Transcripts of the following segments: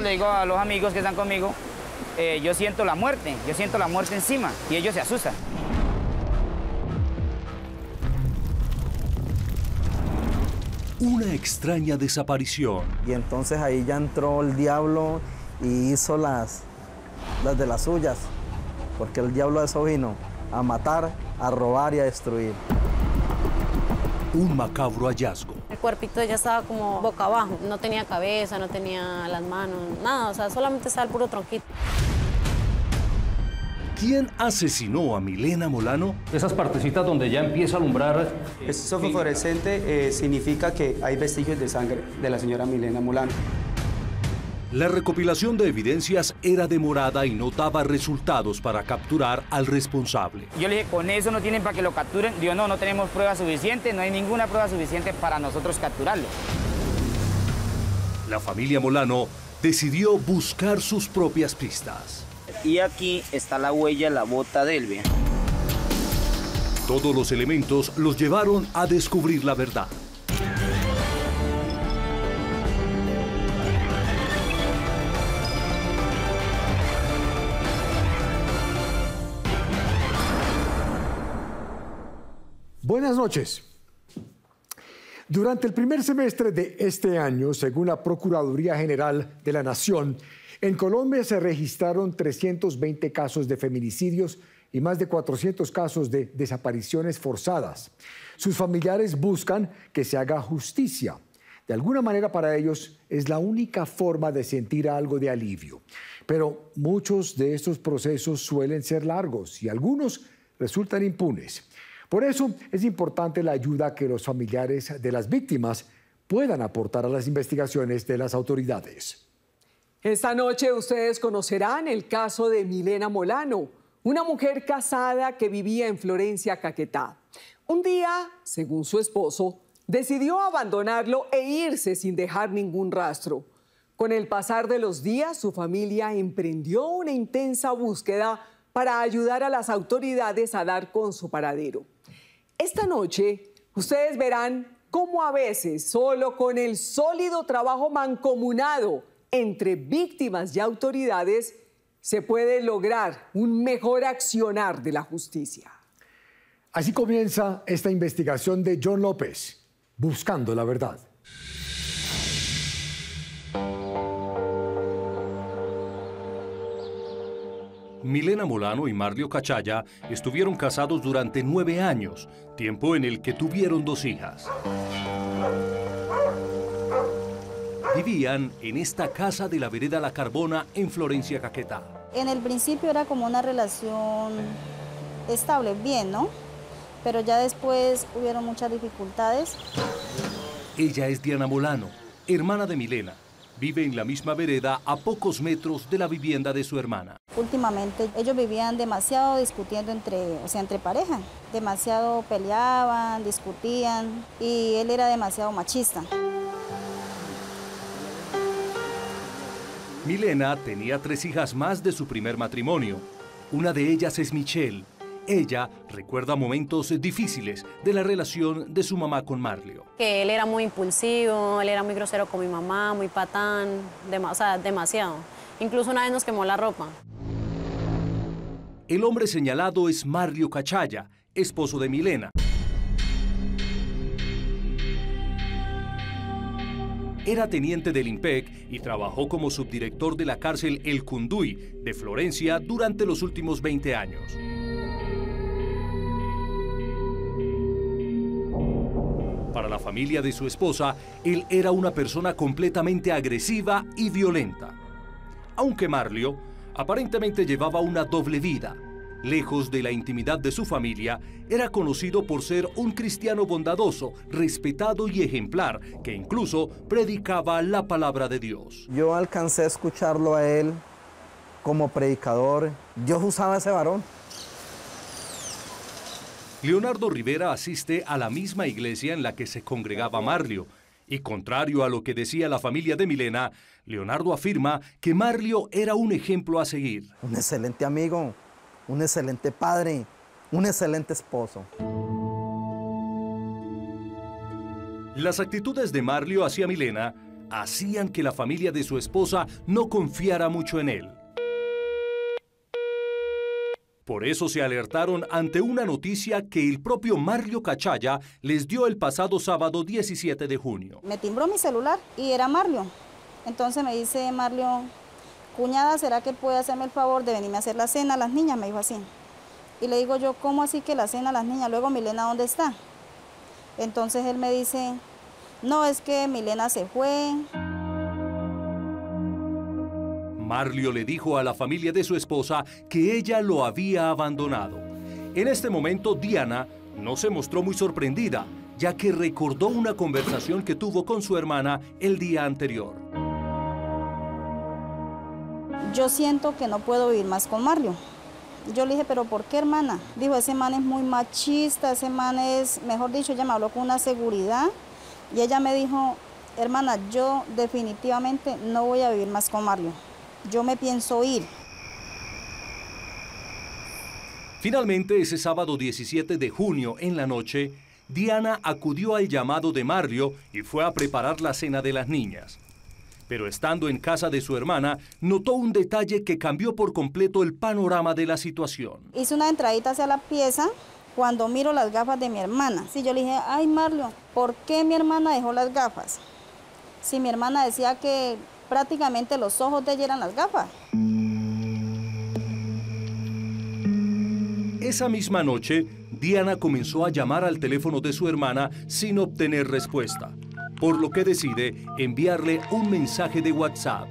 Le digo a los amigos que están conmigo, yo siento la muerte encima y ellos se asustan. Una extraña desaparición. Y entonces ahí ya entró el diablo y hizo las de las suyas, porque el diablo de eso vino a matar, a robar y a destruir. Un macabro hallazgo. El cuerpito de ella estaba como boca abajo, no tenía cabeza, no tenía las manos, nada, o sea, solamente estaba el puro tronquito. ¿Quién asesinó a Milena Molano? Esas partecitas donde ya empieza a alumbrar. Esto fosforescente significa que hay vestigios de sangre de la señora Milena Molano. La recopilación de evidencias era demorada y no daba resultados para capturar al responsable. Yo le dije, con eso no tienen para que lo capturen. Digo, no tenemos pruebas suficientes, no hay ninguna prueba suficiente para nosotros capturarlo. La familia Molano decidió buscar sus propias pistas. Y aquí está la huella de la bota de Elvia. Todos los elementos los llevaron a descubrir la verdad. Buenas noches. Durante el primer semestre de este año, según la Procuraduría General de la Nación, en Colombia se registraron 320 casos de feminicidios y más de 400 casos de desapariciones forzadas. Sus familiares buscan que se haga justicia. De alguna manera para ellos es la única forma de sentir algo de alivio. Pero muchos de estos procesos suelen ser largos y algunos resultan impunes. Por eso es importante la ayuda que los familiares de las víctimas puedan aportar a las investigaciones de las autoridades. Esta noche ustedes conocerán el caso de Milena Molano, una mujer casada que vivía en Florencia, Caquetá. Un día, según su esposo, decidió abandonarlo e irse sin dejar ningún rastro. Con el pasar de los días, su familia emprendió una intensa búsqueda para ayudar a las autoridades a dar con su paradero. Esta noche, ustedes verán cómo a veces, solo con el sólido trabajo mancomunado entre víctimas y autoridades, se puede lograr un mejor accionar de la justicia. Así comienza esta investigación de John López, buscando la verdad. Milena Molano y Marlio Cachaya estuvieron casados durante 9 años, tiempo en el que tuvieron 2 hijas. Vivían en esta casa de la vereda La Carbona en Florencia, Caquetá. En el principio era como una relación estable, bien, ¿no? Pero ya después hubieron muchas dificultades. Ella es Diana Molano, hermana de Milena. Vive en la misma vereda a pocos metros de la vivienda de su hermana. Últimamente ellos vivían demasiado discutiendo entre pareja. Demasiado peleaban, discutían y él era demasiado machista. Milena tenía 3 hijas más de su primer matrimonio. Una de ellas es Michelle. Ella recuerda momentos difíciles de la relación de su mamá con Marlio. Que él era muy impulsivo, él era muy grosero con mi mamá, muy patán, o sea, demasiado. Incluso una vez nos quemó la ropa. El hombre señalado es Marlio Cachaya, esposo de Milena. Era teniente del IMPEC y trabajó como subdirector de la cárcel El Cunduy de Florencia durante los últimos 20 años. Para la familia de su esposa, él era una persona completamente agresiva y violenta. Aunque Marlio aparentemente llevaba una doble vida. Lejos de la intimidad de su familia, era conocido por ser un cristiano bondadoso, respetado y ejemplar, que incluso predicaba la palabra de Dios. Yo alcancé a escucharlo a él como predicador. Dios usaba a ese varón. Leonardo Rivera asiste a la misma iglesia en la que se congregaba Marlio. Y contrario a lo que decía la familia de Milena, Leonardo afirma que Marlio era un ejemplo a seguir. Un excelente amigo, un excelente padre, un excelente esposo. Las actitudes de Marlio hacia Milena hacían que la familia de su esposa no confiara mucho en él. Por eso se alertaron ante una noticia que el propio Marlio Cachaya les dio el pasado sábado 17 de junio. Me timbró mi celular y era Marlio. Entonces me dice Marlio, cuñada, ¿será que puede hacerme el favor de venirme a hacer la cena a las niñas? Me dijo así. Y le digo yo, ¿cómo así que la cena a las niñas? Luego, Milena, ¿dónde está? Entonces él me dice, no, es que Milena se fue. Marlio le dijo a la familia de su esposa que ella lo había abandonado. En este momento, Diana no se mostró muy sorprendida, ya que recordó una conversación que tuvo con su hermana el día anterior. Yo siento que no puedo vivir más con Marlio. Yo le dije, ¿pero por qué, hermana? Dijo, ese man es muy machista, ese man es, mejor dicho, ella me habló con una seguridad. Y ella me dijo, hermana, yo definitivamente no voy a vivir más con Marlio. Yo me pienso ir. Finalmente, ese sábado 17 de junio en la noche, Diana acudió al llamado de Marlio y fue a preparar la cena de las niñas. Pero estando en casa de su hermana, notó un detalle que cambió por completo el panorama de la situación. Hice una entradita hacia la pieza cuando miro las gafas de mi hermana. Sí, yo le dije, ay, Marlio, ¿por qué mi hermana dejó las gafas? Si mi hermana decía que prácticamente los ojos de ella eran las gafas. Esa misma noche, Diana comenzó a llamar al teléfono de su hermana sin obtener respuesta, por lo que decide enviarle un mensaje de WhatsApp.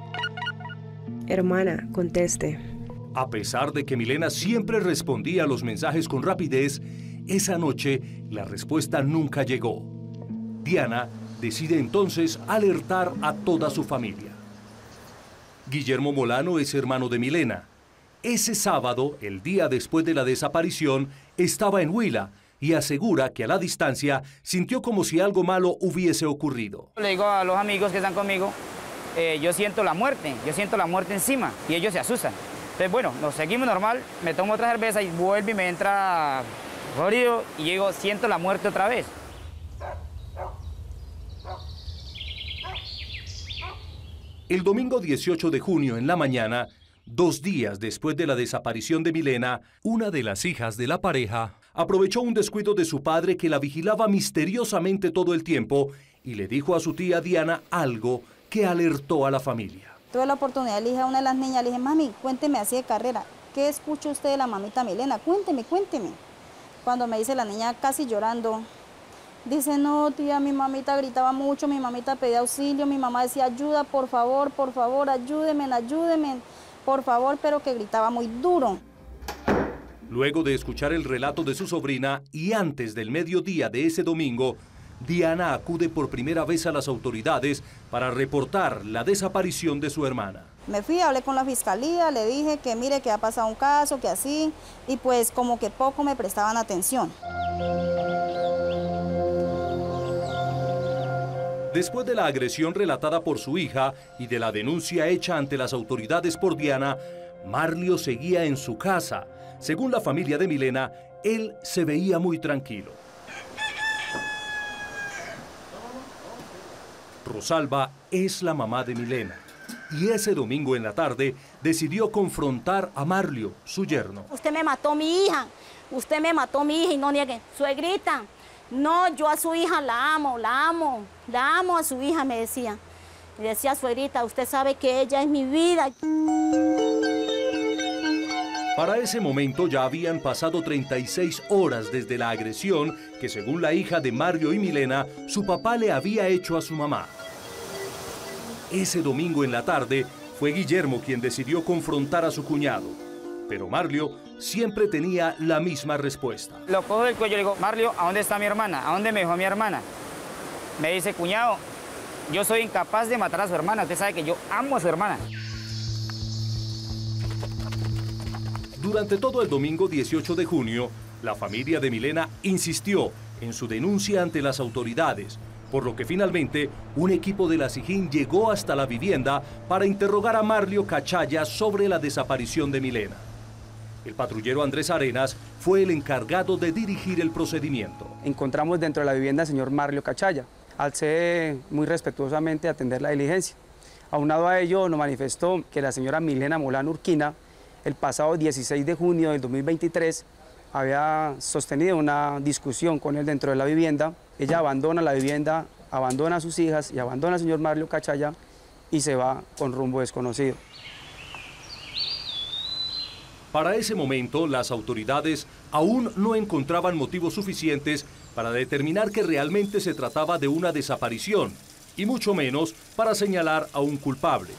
Hermana, conteste. A pesar de que Milena siempre respondía a los mensajes con rapidez, esa noche la respuesta nunca llegó. Diana decide entonces alertar a toda su familia. Guillermo Molano es hermano de Milena. Ese sábado, el día después de la desaparición, estaba en Huila y asegura que a la distancia sintió como si algo malo hubiese ocurrido. Le digo a los amigos que están conmigo, yo siento la muerte encima y ellos se asustan. Entonces, bueno, nos seguimos normal, me tomo otra cerveza y vuelve y me entra jodido y yo digo, siento la muerte otra vez. El domingo 18 de junio en la mañana, 2 días después de la desaparición de Milena, una de las hijas de la pareja aprovechó un descuido de su padre que la vigilaba misteriosamente todo el tiempo y le dijo a su tía Diana algo que alertó a la familia. Tuve la oportunidad, le dije a una de las niñas, le dije, mami, cuénteme así de carrera, ¿qué escucha usted de la mamita Milena? Cuénteme, cuénteme. Cuando me dice la niña casi llorando, dice, no, tía, mi mamita gritaba mucho, mi mamita pedía auxilio, mi mamá decía, ayuda, por favor, ayúdenme, ayúdenme, por favor, pero que gritaba muy duro. Luego de escuchar el relato de su sobrina y antes del mediodía de ese domingo, Diana acude por primera vez a las autoridades para reportar la desaparición de su hermana. Me fui, hablé con la fiscalía, le dije que mire que ha pasado un caso, que así, y pues como que poco me prestaban atención. Después de la agresión relatada por su hija y de la denuncia hecha ante las autoridades por Diana, Marlio seguía en su casa. Según la familia de Milena, él se veía muy tranquilo. Rosalba es la mamá de Milena y ese domingo en la tarde decidió confrontar a Marlio, su yerno. Usted me mató a mi hija y no niegue. Suegrita, no, yo a su hija la amo a su hija, me decía. Y decía, suegrita, usted sabe que ella es mi vida. Para ese momento ya habían pasado 36 horas desde la agresión que, según la hija de Marlio y Milena, su papá le había hecho a su mamá. Ese domingo en la tarde fue Guillermo quien decidió confrontar a su cuñado, pero Marlio siempre tenía la misma respuesta. Lo cojo del cuello y le digo, Marlio, ¿a dónde está mi hermana? ¿A dónde me dejó mi hermana? Me dice, cuñado, yo soy incapaz de matar a su hermana, usted sabe que yo amo a su hermana. Durante todo el domingo 18 de junio, la familia de Milena insistió en su denuncia ante las autoridades, por lo que finalmente un equipo de la SIJIN llegó hasta la vivienda para interrogar a Marlio Cachaya sobre la desaparición de Milena. El patrullero Andrés Arenas fue el encargado de dirigir el procedimiento. Encontramos dentro de la vivienda al señor Marlio Cachaya. alcé muy respetuosamente a atender la diligencia. Aunado a ello, nos manifestó que la señora Milena Molano Urquina, el pasado 16 de junio del 2023, había sostenido una discusión con él dentro de la vivienda. Ella abandona la vivienda, abandona a sus hijas y abandona al señor Marlio Cachaya y se va con rumbo desconocido. Para ese momento, las autoridades aún no encontraban motivos suficientes para determinar que realmente se trataba de una desaparición, y mucho menos para señalar a un culpable.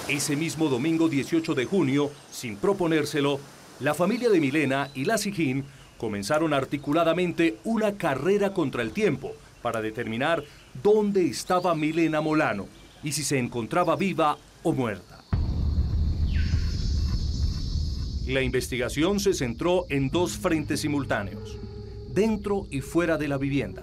Ese mismo domingo 18 de junio, sin proponérselo, la familia de Milena y la SIJIN comenzaron articuladamente una carrera contra el tiempo para determinar dónde estaba Milena Molano y si se encontraba viva o muerta. La investigación se centró en dos frentes simultáneos, dentro y fuera de la vivienda.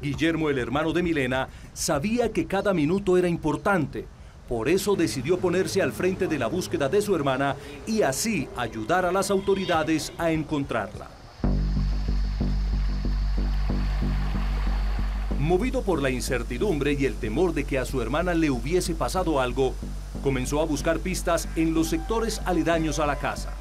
Guillermo, el hermano de Milena, sabía que cada minuto era importante. Por eso decidió ponerse al frente de la búsqueda de su hermana y así ayudar a las autoridades a encontrarla. Movido por la incertidumbre y el temor de que a su hermana le hubiese pasado algo, comenzó a buscar pistas en los sectores aledaños a la casa.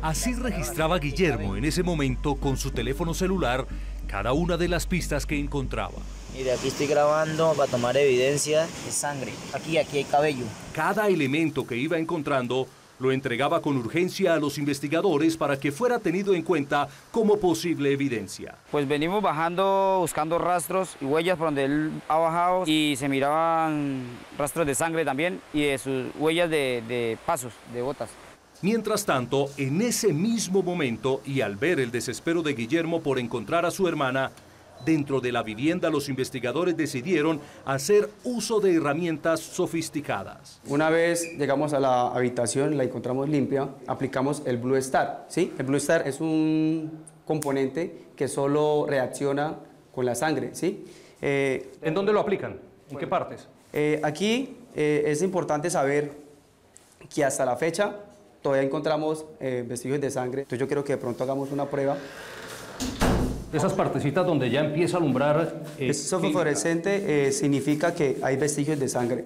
Así registraba Guillermo en ese momento con su teléfono celular cada una de las pistas que encontraba. Mire, aquí estoy grabando para tomar evidencia de sangre. Aquí hay cabello. Cada elemento que iba encontrando lo entregaba con urgencia a los investigadores para que fuera tenido en cuenta como posible evidencia. Pues venimos bajando, buscando rastros y huellas por donde él ha bajado y se miraban rastros de sangre también y de sus huellas de pasos, de botas. Mientras tanto, en ese mismo momento y al ver el desespero de Guillermo por encontrar a su hermana, dentro de la vivienda los investigadores decidieron hacer uso de herramientas sofisticadas. Una vez llegamos a la habitación, la encontramos limpia, aplicamos el Blue Star, ¿sí? El Blue Star es un componente que solo reacciona con la sangre, ¿sí? ¿En dónde lo aplican? ¿En qué partes? Aquí es importante saber que hasta la fecha todavía encontramos vestigios de sangre, entonces yo quiero que de pronto hagamos una prueba. Esas partecitas donde ya empieza a alumbrar... Eso fosforescente significa que hay vestigios de sangre.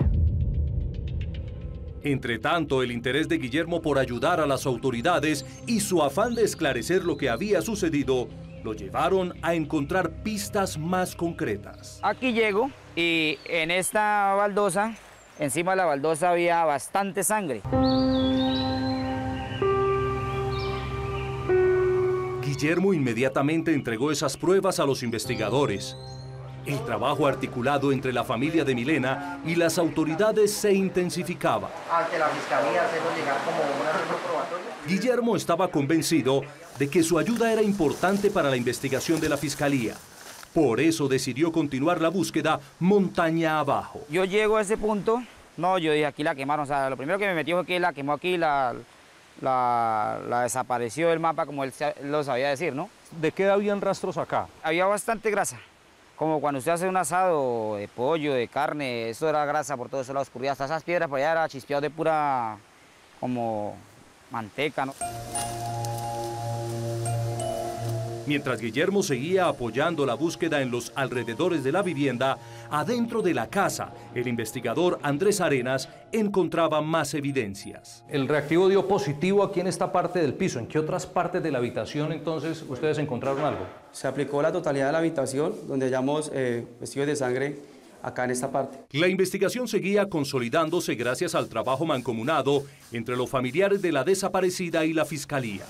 Entre tanto, el interés de Guillermo por ayudar a las autoridades y su afán de esclarecer lo que había sucedido lo llevaron a encontrar pistas más concretas. Aquí llego y en esta baldosa, encima de la baldosa había bastante sangre. Guillermo inmediatamente entregó esas pruebas a los investigadores. El trabajo articulado entre la familia de Milena y las autoridades se intensificaba. Ante la fiscalía hacemos llegar como una probatoria. Guillermo estaba convencido de que su ayuda era importante para la investigación de la fiscalía. Por eso decidió continuar la búsqueda montaña abajo. Yo llego a ese punto, no, yo dije aquí la quemaron, o sea, lo primero que me metió fue que la quemó aquí, la desapareció del mapa, como él lo sabía decir, ¿no? ¿De qué habían rastros acá? Había bastante grasa, como cuando usted hace un asado de pollo, de carne, eso era grasa por todos lados, escurrida. Hasta esas piedras por allá era chispeado de pura, como manteca, ¿no? Mientras Guillermo seguía apoyando la búsqueda en los alrededores de la vivienda, adentro de la casa, el investigador Andrés Arenas encontraba más evidencias. El reactivo dio positivo aquí en esta parte del piso. ¿En qué otras partes de la habitación entonces ustedes encontraron algo? Se aplicó la totalidad de la habitación, donde hallamos vestigios de sangre acá en esta parte. La investigación seguía consolidándose gracias al trabajo mancomunado entre los familiares de la desaparecida y la fiscalía.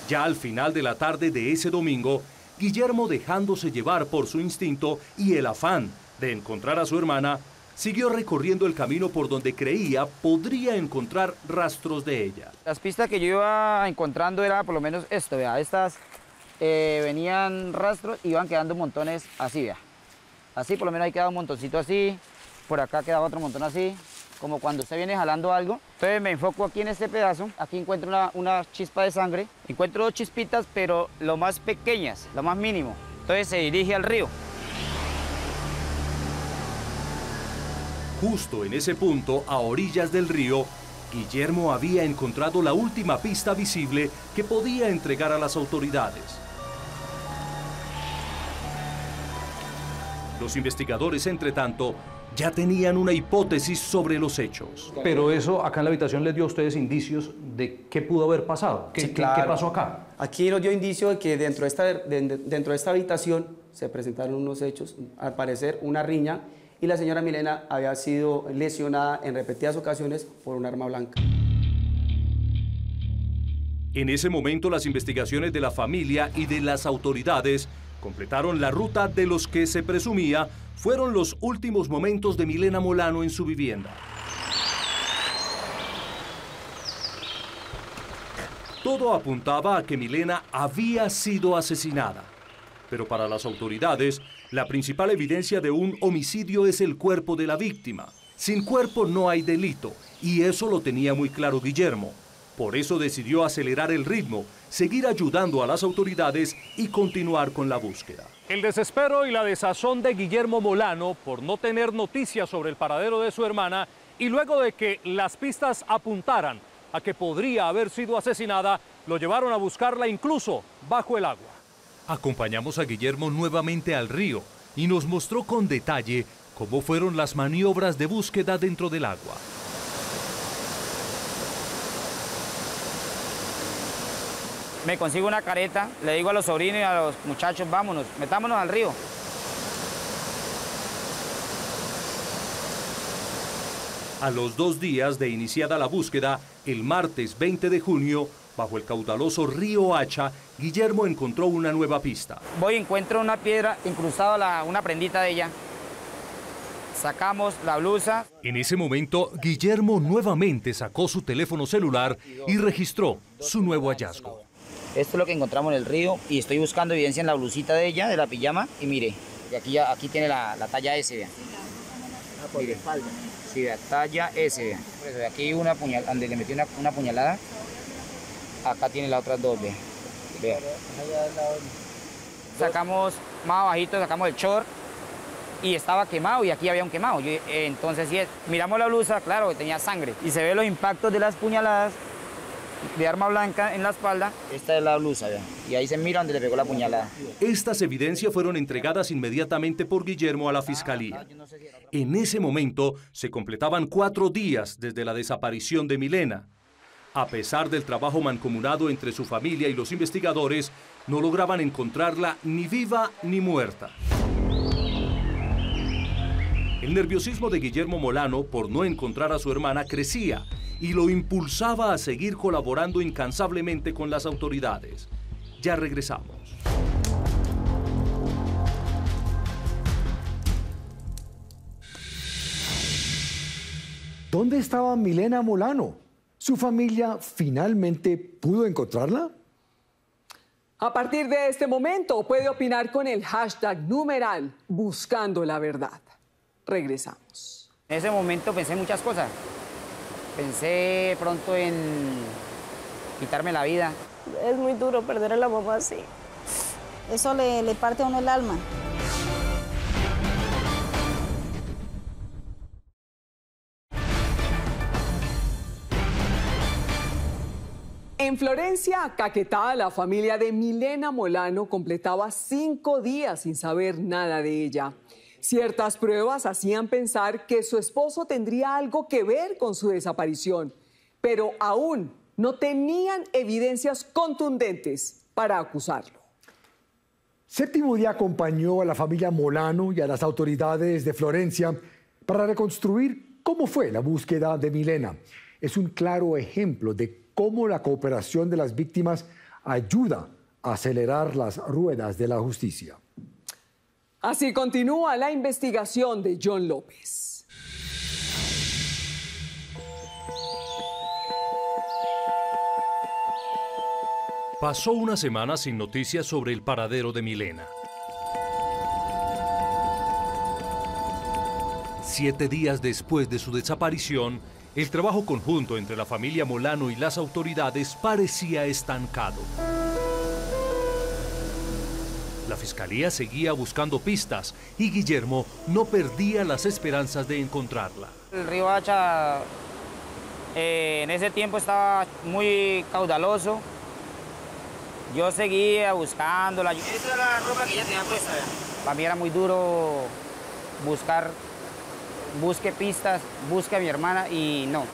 Ya al final de la tarde de ese domingo, Guillermo, dejándose llevar por su instinto y el afán de encontrar a su hermana, siguió recorriendo el camino por donde creía podría encontrar rastros de ella. Las pistas que yo iba encontrando era por lo menos esto, vea, estas venían rastros y iban quedando montones así, vea. Así por lo menos ahí quedaba un montoncito así, por acá quedaba otro montón así, como cuando usted viene jalando algo. Entonces me enfoco aquí en este pedazo, aquí encuentro una chispa de sangre, encuentro dos chispitas, pero lo más pequeñas, lo más mínimo. Entonces se dirige al río. Justo en ese punto, a orillas del río, Guillermo había encontrado la última pista visible que podía entregar a las autoridades. Los investigadores, entre tanto, ya tenían una hipótesis sobre los hechos. Pero eso acá en la habitación les dio a ustedes indicios de qué pudo haber pasado. ¿Qué, Sí, claro. ¿Qué pasó acá? Aquí nos dio indicio de que dentro de esta habitación se presentaron unos hechos, al parecer una riña, y la señora Milena había sido lesionada en repetidas ocasiones por un arma blanca. En ese momento, las investigaciones de la familia y de las autoridades completaron la ruta de los que se presumía fueron los últimos momentos de Milena Molano en su vivienda. Todo apuntaba a que Milena había sido asesinada. Pero para las autoridades, la principal evidencia de un homicidio es el cuerpo de la víctima. Sin cuerpo no hay delito, y eso lo tenía muy claro Guillermo. Por eso decidió acelerar el ritmo, seguir ayudando a las autoridades y continuar con la búsqueda. El desespero y la desazón de Guillermo Molano por no tener noticias sobre el paradero de su hermana y luego de que las pistas apuntaran a que podría haber sido asesinada, lo llevaron a buscarla incluso bajo el agua. Acompañamos a Guillermo nuevamente al río y nos mostró con detalle cómo fueron las maniobras de búsqueda dentro del agua. Me consigo una careta, le digo a los sobrinos y a los muchachos, vámonos, metámonos al río. A los 2 días de iniciada la búsqueda, el martes 20 de junio, bajo el caudaloso río Hacha, Guillermo encontró una nueva pista. Voy y encuentro una piedra incrustada, una prendita de ella. Sacamos la blusa. En ese momento, Guillermo nuevamente sacó su teléfono celular y registró su nuevo hallazgo. Esto es lo que encontramos en el río y estoy buscando evidencia en la blusita de ella, de la pijama. Y mire, aquí tiene la talla S, vean. Mire, sí, vea, talla S, vean. Pues aquí una puñalada, donde le metí una puñalada, acá tiene las otras dos, vean. Vean. Sacamos más abajito, sacamos el short y estaba quemado y aquí había un quemado. Entonces, sí, miramos la blusa, claro, que tenía sangre. Y se ve los impactos de las puñaladas de arma blanca en la espalda. Esta es la blusa, vean. Y ahí se mira donde le pegó la puñalada. Estas evidencias fueron entregadas inmediatamente por Guillermo a la fiscalía. En ese momento se completaban 4 días desde la desaparición de Milena. A pesar del trabajo mancomunado entre su familia y los investigadores, no lograban encontrarla ni viva ni muerta. El nerviosismo de Guillermo Molano por no encontrar a su hermana crecía y lo impulsaba a seguir colaborando incansablemente con las autoridades. Ya regresamos. ¿Dónde estaba Milena Molano? ¿Su familia finalmente pudo encontrarla? A partir de este momento puede opinar con el hashtag numeral Buscando la Verdad. Regresamos. En ese momento pensé muchas cosas. Pensé pronto en quitarme la vida. Es muy duro perder a la mamá así. Eso le parte a uno el alma. En Florencia, Caquetá, la familia de Milena Molano completaba 5 días sin saber nada de ella. Ciertas pruebas hacían pensar que su esposo tendría algo que ver con su desaparición, pero aún no tenían evidencias contundentes para acusarlo. Séptimo Día acompañó a la familia Molano y a las autoridades de Florencia para reconstruir cómo fue la búsqueda de Milena. Es un claro ejemplo de cómo la cooperación de las víctimas ayuda a acelerar las ruedas de la justicia. Así continúa la investigación de John López. Pasó una semana sin noticias sobre el paradero de Milena. 7 días después de su desaparición, el trabajo conjunto entre la familia Molano y las autoridades parecía estancado. La fiscalía seguía buscando pistas y Guillermo no perdía las esperanzas de encontrarla. El río Hacha en ese tiempo estaba muy caudaloso. Yo seguía buscándola. Esa era la ropa que ella tenía puesta. Para mí era muy duro busque pistas, busque a mi hermana y no.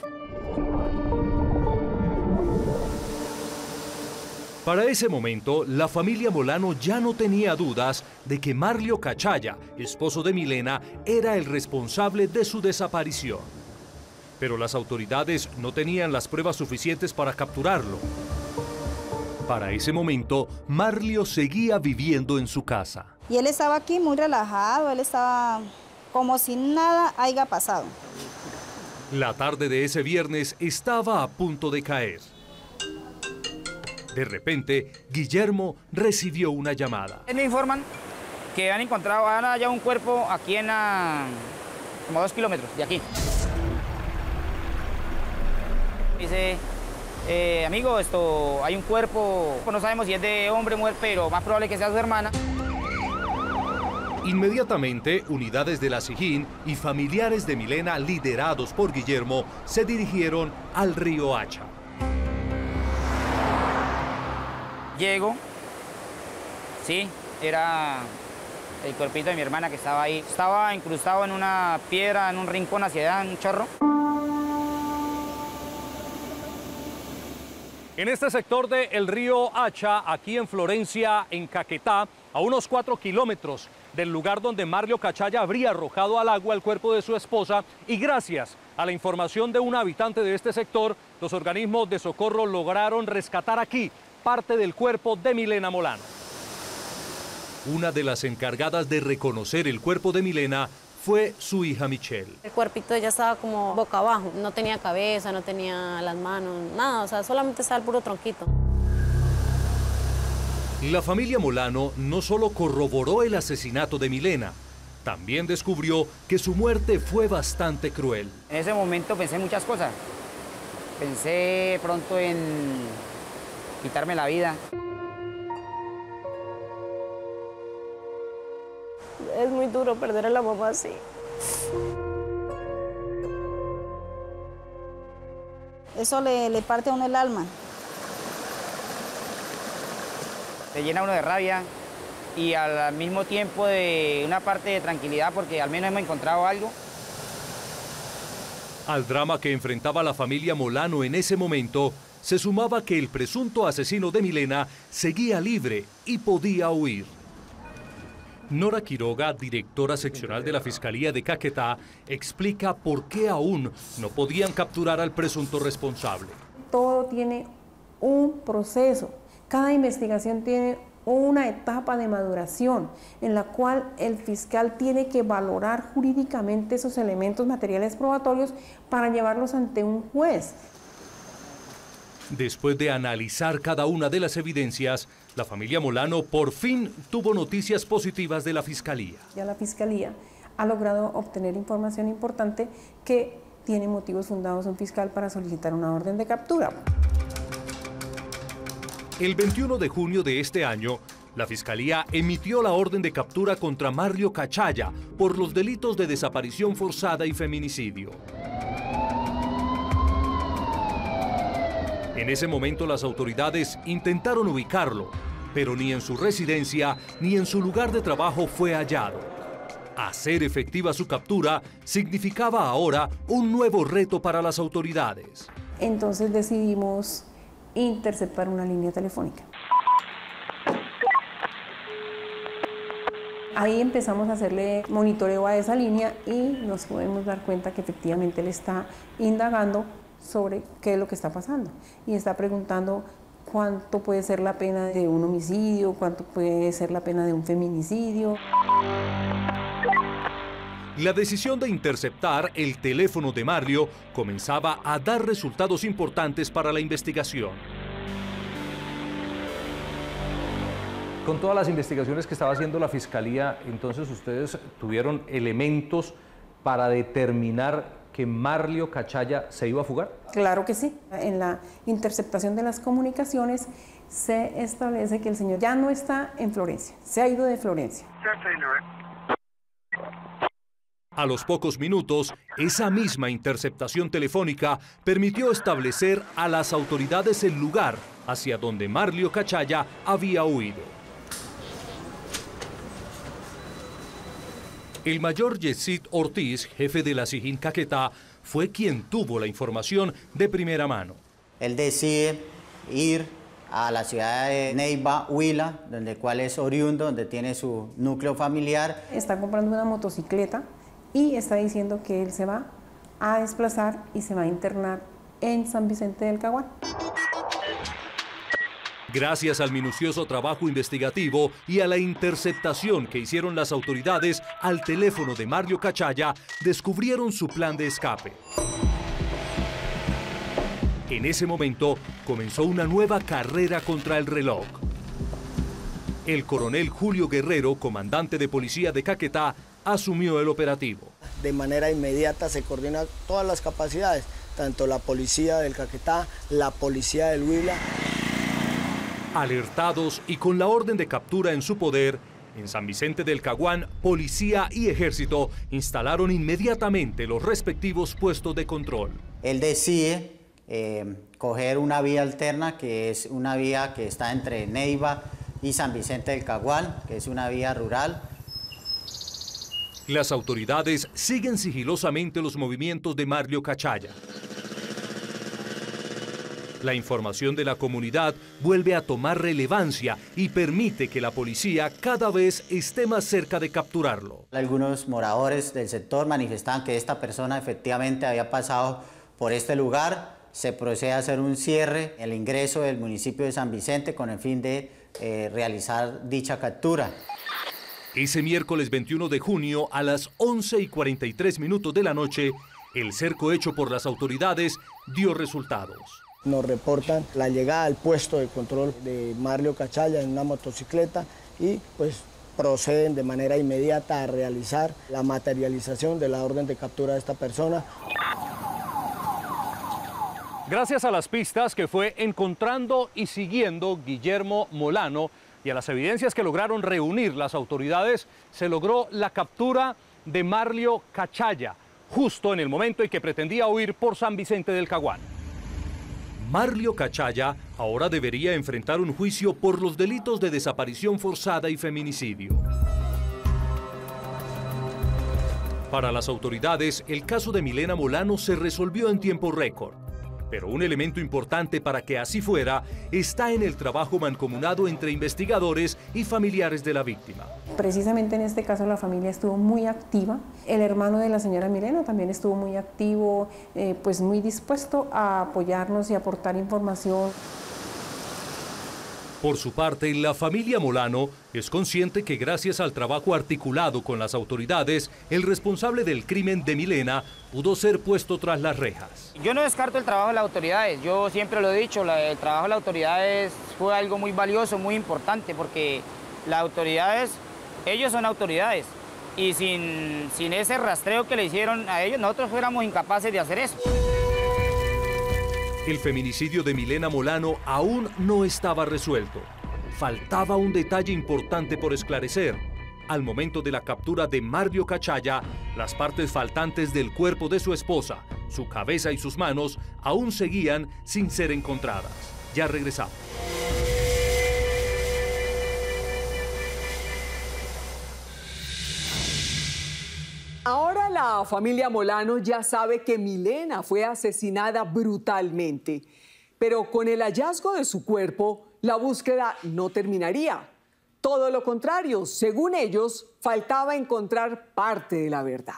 Para ese momento, la familia Molano ya no tenía dudas de que Marlio Cachaya, esposo de Milena, era el responsable de su desaparición. Pero las autoridades no tenían las pruebas suficientes para capturarlo. Para ese momento, Marlio seguía viviendo en su casa. Y él estaba aquí muy relajado, él estaba como si nada haya pasado. La tarde de ese viernes estaba a punto de caer. De repente, Guillermo recibió una llamada. Me informan que han hallado un cuerpo aquí como 2 kilómetros de aquí. Dice, amigo, hay un cuerpo, no sabemos si es de hombre o mujer, pero más probable que sea su hermana. Inmediatamente, unidades de la SIJIN y familiares de Milena, liderados por Guillermo, se dirigieron al río Hacha. Llego, sí, era el cuerpito de mi hermana que estaba ahí. Estaba incrustado en una piedra, en un rincón hacia allá, en un chorro. En este sector del río Hacha, aquí en Florencia, en Caquetá, a unos 4 kilómetros del lugar donde Marlio Cachaya habría arrojado al agua el cuerpo de su esposa, y gracias a la información de un habitante de este sector, los organismos de socorro lograron rescatar aquí parte del cuerpo de Milena Molano. Una de las encargadas de reconocer el cuerpo de Milena fue su hija Michelle. El cuerpito ya estaba como boca abajo, no tenía cabeza, no tenía las manos, nada, o sea, solamente estaba el puro tronquito. La familia Molano no solo corroboró el asesinato de Milena, también descubrió que su muerte fue bastante cruel. En ese momento pensé en muchas cosas. Pensé pronto en quitarme la vida. Es muy duro perder a la mamá así. Eso le parte a uno el alma. Se llena uno de rabia y al mismo tiempo de una parte de tranquilidad porque al menos hemos encontrado algo. Al drama que enfrentaba la familia Molano en ese momento, se sumaba que el presunto asesino de Milena seguía libre y podía huir. Nora Quiroga, directora seccional de la Fiscalía de Caquetá, explica por qué aún no podían capturar al presunto responsable. Todo tiene un proceso, cada investigación tiene una etapa de maduración en la cual el fiscal tiene que valorar jurídicamente esos elementos materiales probatorios para llevarlos ante un juez. Después de analizar cada una de las evidencias, la familia Molano por fin tuvo noticias positivas de la Fiscalía. Ya la Fiscalía ha logrado obtener información importante que tiene motivos fundados un fiscal para solicitar una orden de captura. El 21 de junio de este año, la Fiscalía emitió la orden de captura contra Marlio Cachaya por los delitos de desaparición forzada y feminicidio. En ese momento las autoridades intentaron ubicarlo, pero ni en su residencia ni en su lugar de trabajo fue hallado. Hacer efectiva su captura significaba ahora un nuevo reto para las autoridades. Entonces decidimos interceptar una línea telefónica. Ahí empezamos a hacerle monitoreo a esa línea y nos podemos dar cuenta que efectivamente él está indagando sobre qué es lo que está pasando y está preguntando cuánto puede ser la pena de un homicidio, cuánto puede ser la pena de un feminicidio. La decisión de interceptar el teléfono de Marlio comenzaba a dar resultados importantes para la investigación. Con todas las investigaciones que estaba haciendo la Fiscalía, entonces ustedes tuvieron elementos para determinar que Marlio Cachaya se iba a fugar. Claro que sí. En la interceptación de las comunicaciones se establece que el señor ya no está en Florencia, se ha ido de Florencia. A los pocos minutos, esa misma interceptación telefónica permitió establecer a las autoridades el lugar hacia donde Marlio Cachaya había huido. El mayor Yesid Ortiz, jefe de la SIJIN Caquetá, fue quien tuvo la información de primera mano. Él decide ir a la ciudad de Neiva, Huila, donde cual es oriundo, donde tiene su núcleo familiar. Está comprando una motocicleta y está diciendo que él se va a desplazar y se va a internar en San Vicente del Caguán. Gracias al minucioso trabajo investigativo y a la interceptación que hicieron las autoridades al teléfono de Marlio Cachaya, descubrieron su plan de escape. En ese momento comenzó una nueva carrera contra el reloj. El coronel Julio Guerrero, comandante de policía de Caquetá, asumió el operativo. De manera inmediata se coordinan todas las capacidades, tanto la policía del Caquetá, la policía del Huila. Alertados y con la orden de captura en su poder, en San Vicente del Caguán, policía y ejército instalaron inmediatamente los respectivos puestos de control. Él decide coger una vía alterna, que es una vía que está entre Neiva y San Vicente del Caguán, que es una vía rural. Las autoridades siguen sigilosamente los movimientos de Marlio Cachaya. La información de la comunidad vuelve a tomar relevancia y permite que la policía cada vez esté más cerca de capturarlo. Algunos moradores del sector manifestaban que esta persona efectivamente había pasado por este lugar. Se procede a hacer un cierre, el ingreso del municipio de San Vicente con el fin de realizar dicha captura. Ese miércoles 21 de junio a las 11:43 de la noche, el cerco hecho por las autoridades dio resultados. Nos reportan la llegada al puesto de control de Marlio Cachaya en una motocicleta y pues proceden de manera inmediata a realizar la materialización de la orden de captura de esta persona. Gracias a las pistas que fue encontrando y siguiendo Guillermo Molano y a las evidencias que lograron reunir las autoridades, se logró la captura de Marlio Cachaya, justo en el momento en que pretendía huir por San Vicente del Caguán. Marlio Cachaya ahora debería enfrentar un juicio por los delitos de desaparición forzada y feminicidio. Para las autoridades, el caso de Milena Molano se resolvió en tiempo récord. Pero un elemento importante para que así fuera está en el trabajo mancomunado entre investigadores y familiares de la víctima. Precisamente en este caso la familia estuvo muy activa. El hermano de la señora Milena también estuvo muy activo, pues muy dispuesto a apoyarnos y aportar información. Por su parte, la familia Molano es consciente que gracias al trabajo articulado con las autoridades, el responsable del crimen de Milena pudo ser puesto tras las rejas. Yo no descarto el trabajo de las autoridades, yo siempre lo he dicho, el trabajo de las autoridades fue algo muy valioso, muy importante, porque las autoridades, ellos son autoridades, y sin ese rastreo que le hicieron a ellos, nosotros fuéramos incapaces de hacer eso. El feminicidio de Milena Molano aún no estaba resuelto. Faltaba un detalle importante por esclarecer. Al momento de la captura de Marlio Cachaya, las partes faltantes del cuerpo de su esposa, su cabeza y sus manos, aún seguían sin ser encontradas. Ya regresamos. Ahora la familia Molano ya sabe que Milena fue asesinada brutalmente, pero con el hallazgo de su cuerpo, la búsqueda no terminaría. Todo lo contrario, según ellos, faltaba encontrar parte de la verdad.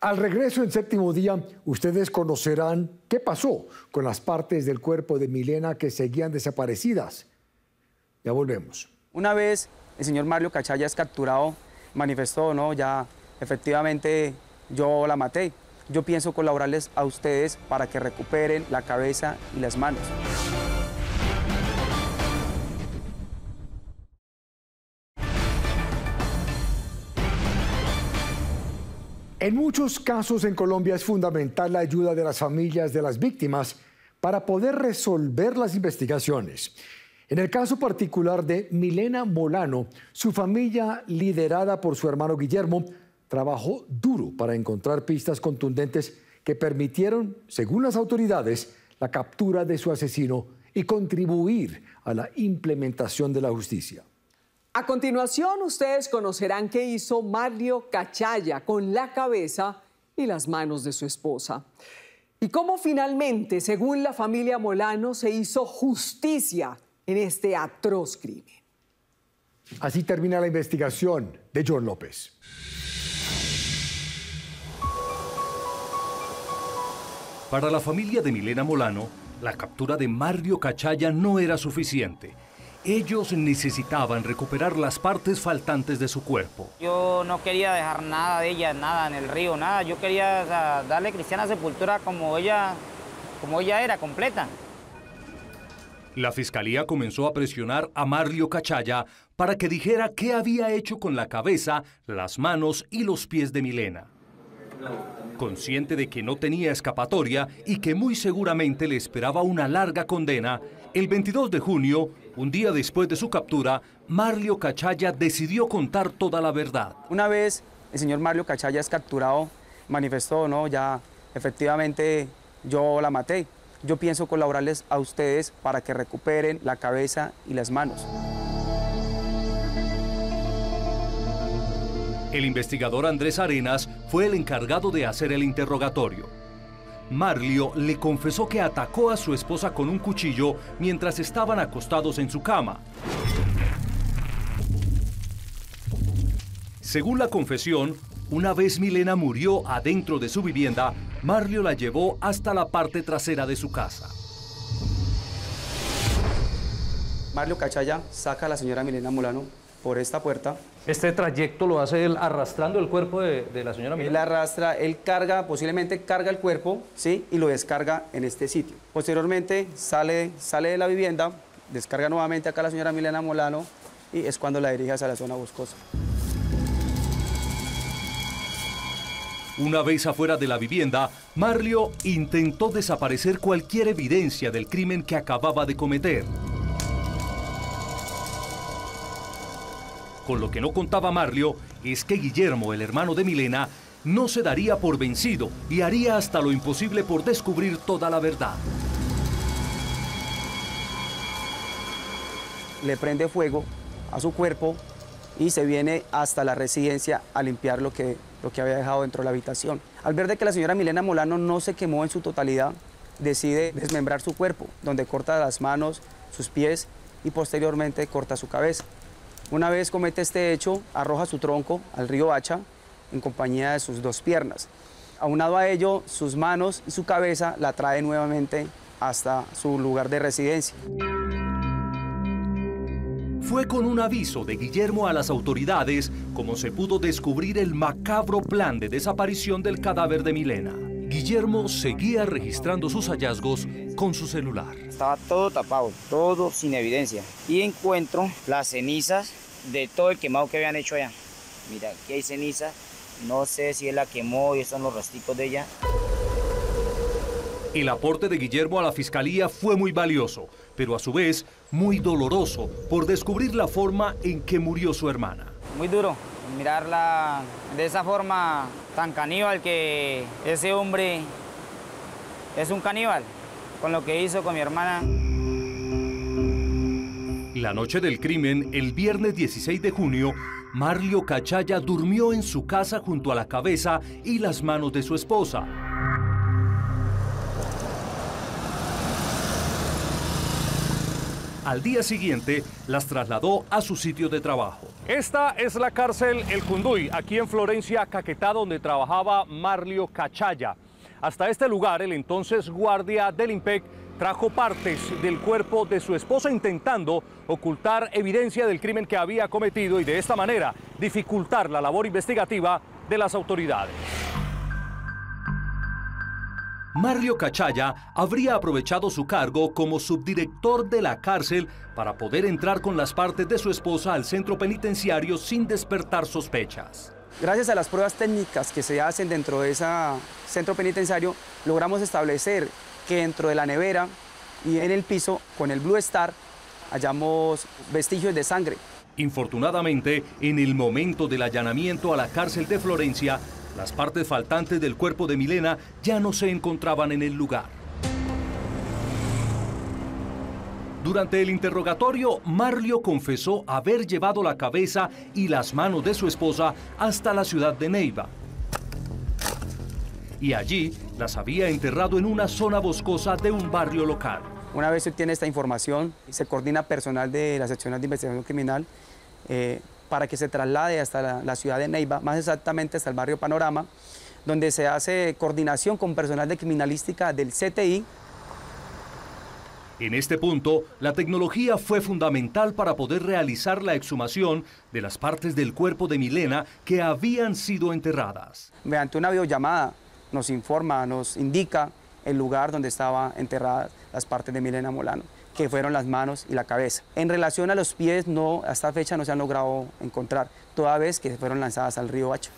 Al regreso en Séptimo Día, ustedes conocerán qué pasó con las partes del cuerpo de Milena que seguían desaparecidas. Ya volvemos. Una vez el señor Marlio Cachaya es capturado, manifestó, ¿no? Ya efectivamente yo la maté. Yo pienso colaborarles a ustedes para que recuperen la cabeza y las manos. En muchos casos en Colombia es fundamental la ayuda de las familias de las víctimas para poder resolver las investigaciones. En el caso particular de Milena Molano, su familia, liderada por su hermano Guillermo, trabajó duro para encontrar pistas contundentes que permitieron, según las autoridades, la captura de su asesino y contribuir a la implementación de la justicia. A continuación, ustedes conocerán qué hizo Marlio Cachaya con la cabeza y las manos de su esposa. Y cómo finalmente, según la familia Molano, se hizo justicia en este atroz crimen. Así termina la investigación de John López. Para la familia de Milena Molano, la captura de Marlio Cachaya no era suficiente. Ellos necesitaban recuperar las partes faltantes de su cuerpo. Yo no quería dejar nada de ella, nada en el río, nada. Yo quería, o sea, darle cristiana sepultura como ella era, completa. La fiscalía comenzó a presionar a Marlio Cachaya para que dijera qué había hecho con la cabeza, las manos y los pies de Milena. Consciente de que no tenía escapatoria y que muy seguramente le esperaba una larga condena, el 22 de junio, un día después de su captura, Marlio Cachaya decidió contar toda la verdad. Una vez el señor Marlio Cachaya es capturado, manifestó, no, ya efectivamente yo la maté. Yo pienso colaborarles a ustedes para que recuperen la cabeza y las manos. El investigador Andrés Arenas fue el encargado de hacer el interrogatorio. Marlio le confesó que atacó a su esposa con un cuchillo mientras estaban acostados en su cama. Según la confesión, una vez Milena murió adentro de su vivienda, Marlio la llevó hasta la parte trasera de su casa. Marlio Cachaya saca a la señora Milena Molano por esta puerta. ¿Este trayecto lo hace él arrastrando el cuerpo de la señora Milena? Él arrastra, él carga, posiblemente carga el cuerpo, ¿sí? Y lo descarga en este sitio. Posteriormente sale de la vivienda, descarga nuevamente acá a la señora Milena Molano y es cuando la dirige hacia la zona boscosa. Una vez afuera de la vivienda, Marlio intentó desaparecer cualquier evidencia del crimen que acababa de cometer. Con lo que no contaba Marlio es que Guillermo, el hermano de Milena, no se daría por vencido y haría hasta lo imposible por descubrir toda la verdad. Le prende fuego a su cuerpo y se viene hasta la residencia a limpiar lo que había dejado dentro de la habitación. Al ver de que la señora Milena Molano no se quemó en su totalidad, decide desmembrar su cuerpo, donde corta las manos, sus pies y posteriormente corta su cabeza. Una vez comete este hecho, arroja su tronco al río Bacha en compañía de sus dos piernas. Aunado a ello, sus manos y su cabeza la trae nuevamente hasta su lugar de residencia. Fue con un aviso de Guillermo a las autoridades como se pudo descubrir el macabro plan de desaparición del cadáver de Milena. Guillermo seguía registrando sus hallazgos con su celular. Estaba todo tapado, todo sin evidencia. Y encuentro las cenizas de todo el quemado que habían hecho allá. Mira, aquí hay ceniza. No sé si él la quemó y esos son los resticos de ella. El aporte de Guillermo a la fiscalía fue muy valioso, pero a su vez muy doloroso por descubrir la forma en que murió su hermana. Muy duro mirarla de esa forma tan caníbal, que ese hombre es un caníbal con lo que hizo con mi hermana. La noche del crimen, el viernes 16 de junio, Marlio Cachaya durmió en su casa junto a la cabeza y las manos de su esposa. Al día siguiente, las trasladó a su sitio de trabajo. Esta es la cárcel El Cunduy, aquí en Florencia, Caquetá, donde trabajaba Marlio Cachaya. Hasta este lugar, el entonces guardia del IMPEC trajo partes del cuerpo de su esposa intentando ocultar evidencia del crimen que había cometido y de esta manera dificultar la labor investigativa de las autoridades. Marlio Cachaya habría aprovechado su cargo como subdirector de la cárcel para poder entrar con las partes de su esposa al centro penitenciario sin despertar sospechas. Gracias a las pruebas técnicas que se hacen dentro de ese centro penitenciario, logramos establecer que dentro de la nevera y en el piso, con el Blue Star, hallamos vestigios de sangre. Infortunadamente, en el momento del allanamiento a la cárcel de Florencia, las partes faltantes del cuerpo de Milena ya no se encontraban en el lugar. Durante el interrogatorio, Marlio confesó haber llevado la cabeza y las manos de su esposa hasta la ciudad de Neiva. Y allí las había enterrado en una zona boscosa de un barrio local. Una vez se obtiene esta información, se coordina personal de la Seccional de Investigación Criminal para que se traslade hasta la ciudad de Neiva, más exactamente hasta el barrio Panorama, donde se hace coordinación con personal de criminalística del CTI. En este punto, la tecnología fue fundamental para poder realizar la exhumación de las partes del cuerpo de Milena que habían sido enterradas. Mediante una videollamada nos informa, nos indica el lugar donde estaban enterradas las partes de Milena Molano, que fueron las manos y la cabeza. En relación a los pies, a esta fecha no se han logrado encontrar, toda vez que fueron lanzadas al río Bacho.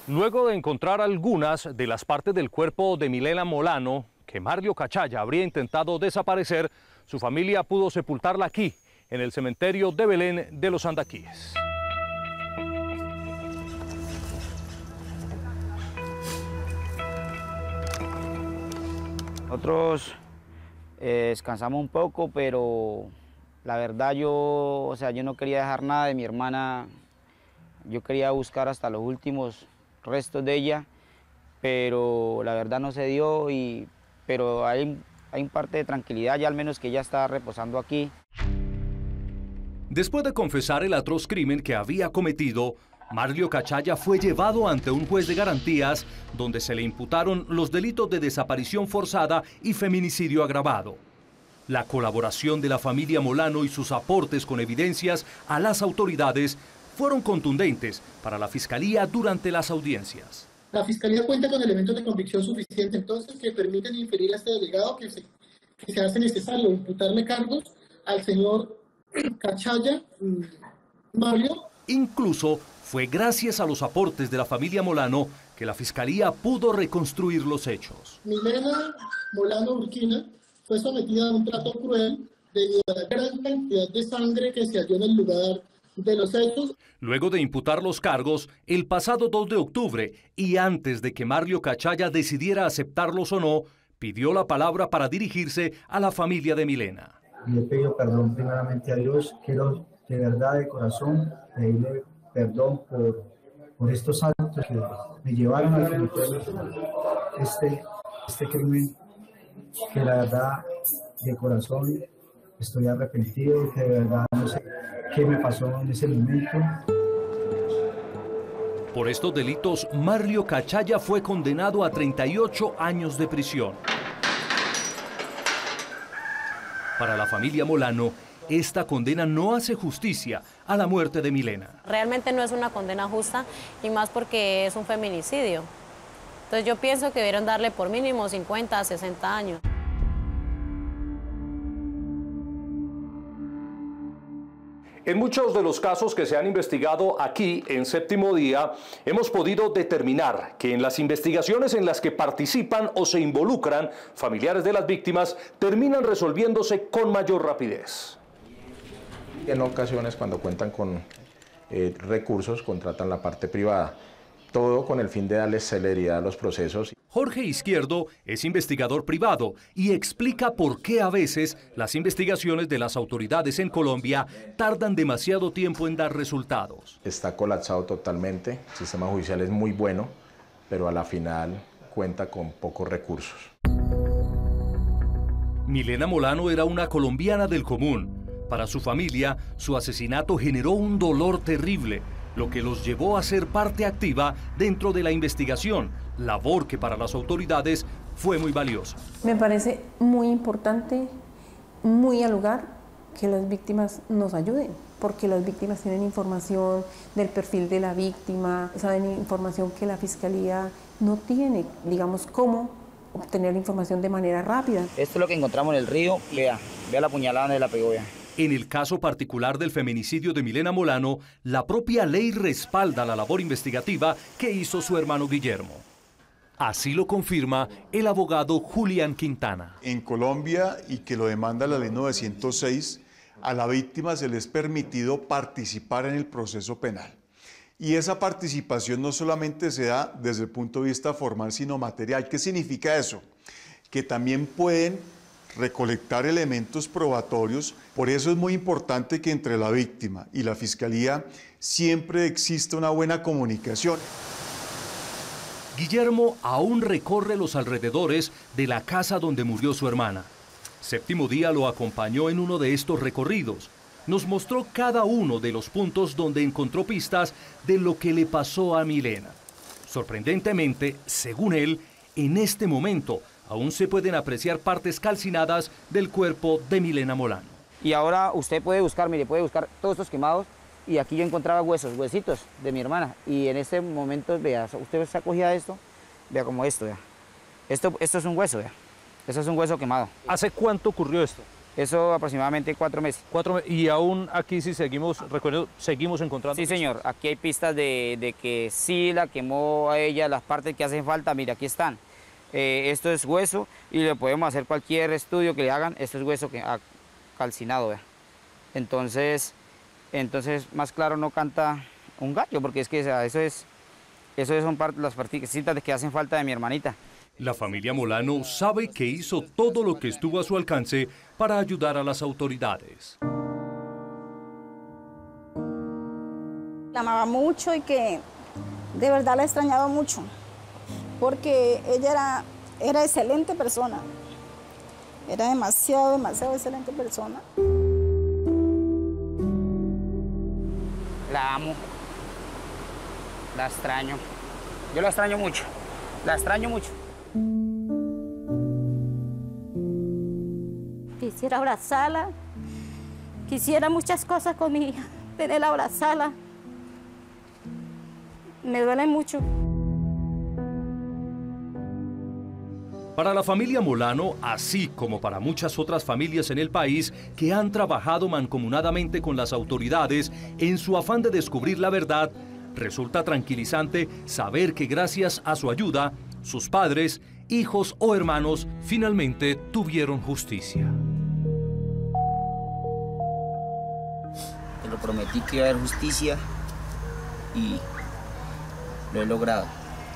Luego de encontrar algunas de las partes del cuerpo de Milena Molano, que Marlio Cachaya habría intentado desaparecer, su familia pudo sepultarla aquí, en el cementerio de Belén de los Andaquíes. Nosotros descansamos un poco, pero la verdad yo no quería dejar nada de mi hermana. Yo quería buscar hasta los últimos restos de ella, pero la verdad no se dio, pero hay un parte de tranquilidad, ya al menos que ella está reposando aquí. Después de confesar el atroz crimen que había cometido, Marlio Cachaya fue llevado ante un juez de garantías donde se le imputaron los delitos de desaparición forzada y feminicidio agravado. La colaboración de la familia Molano y sus aportes con evidencias a las autoridades fueron contundentes para la Fiscalía durante las audiencias. La Fiscalía cuenta con elementos de convicción suficientes entonces que permiten inferir a este delegado que se hace necesario imputarle cargos al señor Cachaya, Marlio. Incluso fue gracias a los aportes de la familia Molano que la Fiscalía pudo reconstruir los hechos. Milena Molano Urquina fue sometida a un trato cruel debido a la gran cantidad de sangre que se halló en el lugar de los hechos. Luego de imputar los cargos, el pasado 2 de octubre, y antes de que Marlio Cachaya decidiera aceptarlos o no, pidió la palabra para dirigirse a la familia de Milena. Le pido perdón primeramente a Dios, quiero de verdad de corazón pedirle perdón por estos actos que me llevaron a cometer este crimen, que la verdad de corazón estoy arrepentido, que de verdad no sé qué me pasó en ese momento. Por estos delitos, Marlio Cachaya fue condenado a 38 años de prisión. Para la familia Molano, esta condena no hace justicia a la muerte de Milena. Realmente no es una condena justa, y más porque es un feminicidio. Entonces yo pienso que debieron darle por mínimo 50 a 60 años. En muchos de los casos que se han investigado aquí en Séptimo Día, hemos podido determinar que en las investigaciones en las que participan o se involucran familiares de las víctimas, terminan resolviéndose con mayor rapidez. En ocasiones, cuando cuentan con recursos, contratan la parte privada. Todo con el fin de darle celeridad a los procesos. Jorge Izquierdo es investigador privado y explica por qué a veces las investigaciones de las autoridades en Colombia tardan demasiado tiempo en dar resultados. Está colapsado totalmente, el sistema judicial es muy bueno, pero a la final cuenta con pocos recursos. Milena Molano era una colombiana del común. Para su familia, su asesinato generó un dolor terrible, lo que los llevó a ser parte activa dentro de la investigación, labor que para las autoridades fue muy valiosa. Me parece muy importante, muy al lugar, que las víctimas nos ayuden, porque las víctimas tienen información del perfil de la víctima, saben información que la Fiscalía no tiene, digamos, cómo obtener información de manera rápida. Esto es lo que encontramos en el río, vea la puñalada donde la pegó, vea. En el caso particular del feminicidio de Milena Molano, la propia ley respalda la labor investigativa que hizo su hermano Guillermo. Así lo confirma el abogado Julián Quintana. En Colombia, y que lo demanda la ley 906, a la víctima se le es permitido participar en el proceso penal. Y esa participación no solamente se da desde el punto de vista formal, sino material. ¿Qué significa eso? Que también pueden recolectar elementos probatorios. Por eso es muy importante que entre la víctima y la Fiscalía siempre exista una buena comunicación. Guillermo aún recorre los alrededores de la casa donde murió su hermana. Séptimo Día lo acompañó en uno de estos recorridos. Nos mostró cada uno de los puntos donde encontró pistas de lo que le pasó a Milena. Sorprendentemente, según él, en este momento aún se pueden apreciar partes calcinadas del cuerpo de Milena Molano. Y ahora usted puede buscar, mire, puede buscar todos estos quemados, y aquí yo encontraba huesitos de mi hermana, y en este momento, vea, usted se acogía esto, vea como esto, vea. Esto es un hueso, vea. Eso es un hueso quemado. ¿Hace cuánto ocurrió esto? Eso aproximadamente 4 meses. 4 meses. Y aún aquí si seguimos, recuerdo, seguimos encontrando. Sí, señor. Aquí hay pistas de que sí la quemó a ella, las partes que hacen falta, mira, aquí están. Esto es hueso y le podemos hacer cualquier estudio que le hagan. Esto es hueso calcinado, vea. Entonces, más claro no canta un gallo, porque es que eso son las partecitas que hacen falta de mi hermanita. La familia Molano sabe que hizo todo lo que estuvo a su alcance para ayudar a las autoridades. La amaba mucho y que de verdad la he extrañado mucho, porque ella era excelente persona. Era demasiado excelente persona. La amo, la extraño. Yo la extraño mucho, la extraño mucho. Quisiera abrazarla, quisiera muchas cosas con mi hija, tenerla, abrazarla. Me duele mucho. Para la familia Molano, así como para muchas otras familias en el país que han trabajado mancomunadamente con las autoridades en su afán de descubrir la verdad, resulta tranquilizante saber que gracias a su ayuda, sus padres, hijos o hermanos finalmente tuvieron justicia. Te lo prometí que iba a haber justicia y lo he logrado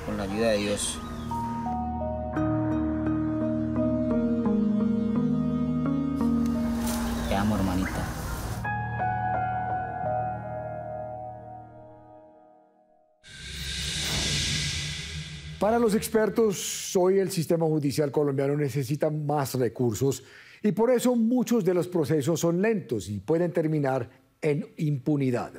con la ayuda de Dios. Te amo, hermanita. Para los expertos, hoy el sistema judicial colombiano necesita más recursos y por eso muchos de los procesos son lentos y pueden terminar en impunidad.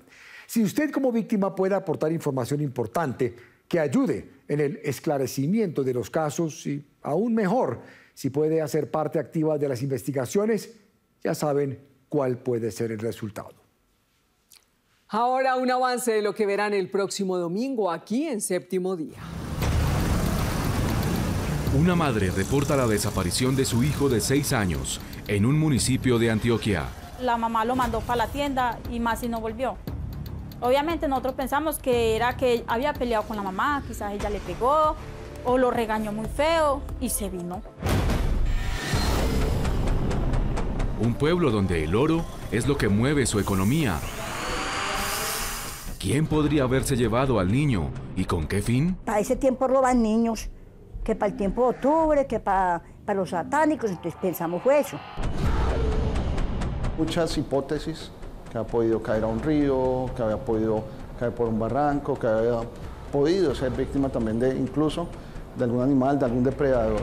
Si usted como víctima puede aportar información importante que ayude en el esclarecimiento de los casos y aún mejor, si puede hacer parte activa de las investigaciones, ya saben cuál puede ser el resultado. Ahora un avance de lo que verán el próximo domingo aquí en Séptimo Día. Una madre reporta la desaparición de su hijo de 6 años en un municipio de Antioquia. La mamá lo mandó para la tienda y más y no volvió. Obviamente nosotros pensamos que era que había peleado con la mamá, quizás ella le pegó o lo regañó muy feo y se vino. Un pueblo donde el oro es lo que mueve su economía. ¿Quién podría haberse llevado al niño y con qué fin? Para ese tiempo roban niños, que para el tiempo de octubre, que para los satánicos, entonces pensamos fue eso. Muchas hipótesis, que ha podido caer a un río, que había podido caer por un barranco, que había podido ser víctima también de incluso de algún animal, de algún depredador.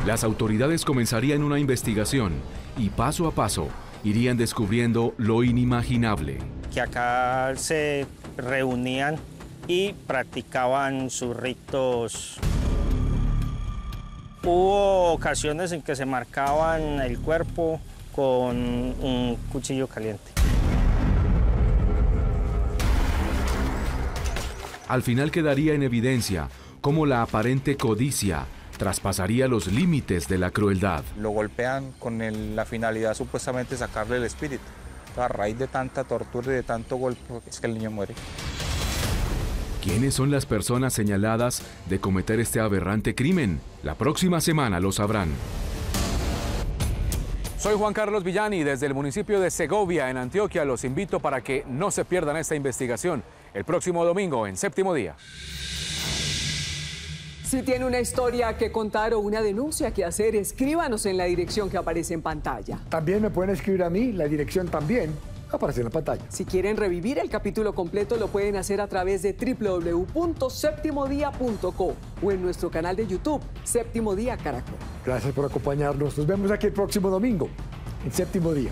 Las autoridades comenzarían una investigación y paso a paso irían descubriendo lo inimaginable. Que acá se reunían y practicaban sus ritos. Hubo ocasiones en que se marcaban el cuerpo con un cuchillo caliente. Al final quedaría en evidencia cómo la aparente codicia traspasaría los límites de la crueldad. Lo golpean con la finalidad supuestamente de sacarle el espíritu. A raíz de tanta tortura y de tanto golpe es que el niño muere. ¿Quiénes son las personas señaladas de cometer este aberrante crimen? La próxima semana lo sabrán. Soy Juan Carlos Villani, desde el municipio de Segovia, en Antioquia. Los invito para que no se pierdan esta investigación el próximo domingo en Séptimo Día. Si tiene una historia que contar o una denuncia que hacer, escríbanos en la dirección que aparece en pantalla. También me pueden escribir a mí, la dirección también aparece en la pantalla. Si quieren revivir el capítulo completo, lo pueden hacer a través de www.septimodia.co o en nuestro canal de YouTube, Séptimo Día Caracol. Gracias por acompañarnos. Nos vemos aquí el próximo domingo, en Séptimo Día.